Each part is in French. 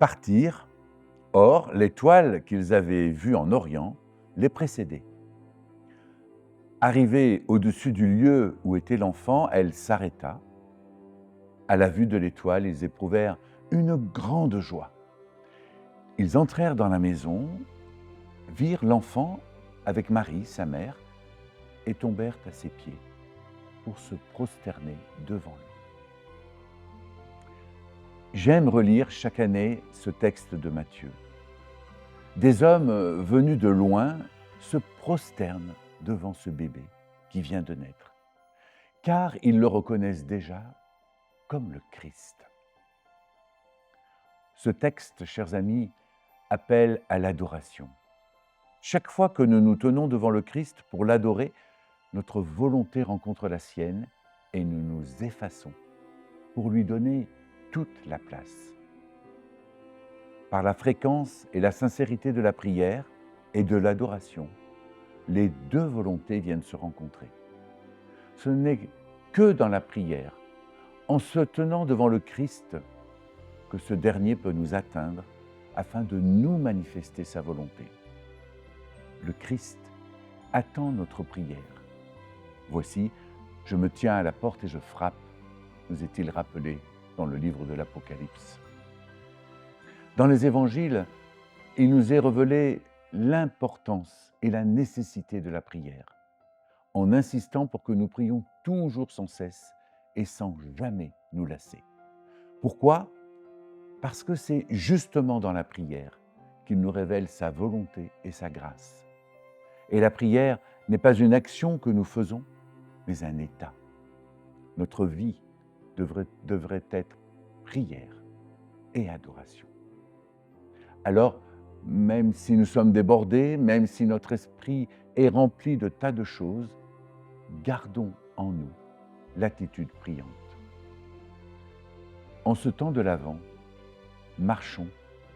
partirent. Or, l'étoile qu'ils avaient vue en Orient les précédait. Arrivée au-dessus du lieu où était l'enfant, elle s'arrêta. À la vue de l'étoile, ils éprouvèrent une grande joie. Ils entrèrent dans la maison, virent l'enfant avec Marie, sa mère, et tombèrent à ses pieds pour se prosterner devant lui. J'aime relire chaque année ce texte de Matthieu. Des hommes venus de loin se prosternent devant ce bébé qui vient de naître, car ils le reconnaissent déjà comme le Christ. Ce texte, chers amis, appelle à l'adoration. Chaque fois que nous nous tenons devant le Christ pour l'adorer, notre volonté rencontre la sienne et nous nous effaçons pour lui donner toute la place. Par la fréquence et la sincérité de la prière et de l'adoration, les deux volontés viennent se rencontrer. Ce n'est que dans la prière, en se tenant devant le Christ, que ce dernier peut nous atteindre afin de nous manifester sa volonté. Le Christ attend notre prière. Voici, je me tiens à la porte et je frappe, nous est-il rappelé dans le livre de l'Apocalypse. Dans les évangiles, il nous est révélé l'importance et la nécessité de la prière, en insistant pour que nous prions toujours sans cesse et sans jamais nous lasser. Pourquoi ? Parce que c'est justement dans la prière qu'il nous révèle sa volonté et sa grâce. Et la prière n'est pas une action que nous faisons, mais un état. Notre vie devrait être prière et adoration. Alors, même si nous sommes débordés, même si notre esprit est rempli de tas de choses, gardons en nous l'attitude priante. En ce temps de l'Avent, marchons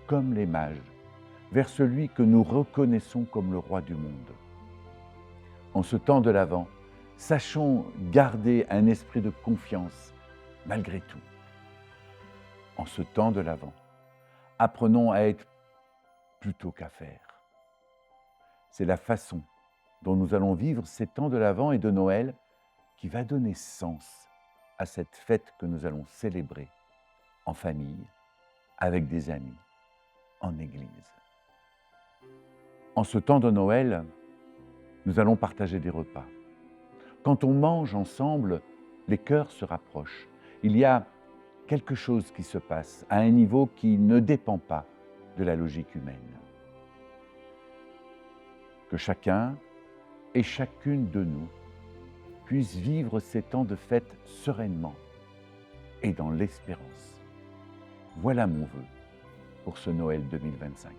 comme les mages vers celui que nous reconnaissons comme le roi du monde. En ce temps de l'Avent, sachons garder un esprit de confiance malgré tout. En ce temps de l'Avent, apprenons à être plutôt qu'à faire. C'est la façon dont nous allons vivre ces temps de l'Avent et de Noël qui va donner sens à cette fête que nous allons célébrer en famille, avec des amis, en Église. En ce temps de Noël, nous allons partager des repas. Quand on mange ensemble, les cœurs se rapprochent. Il y a quelque chose qui se passe à un niveau qui ne dépend pas de la logique humaine. Que chacun et chacune de nous puisse vivre ces temps de fête sereinement et dans l'espérance. Voilà mon vœu pour ce Noël 2025.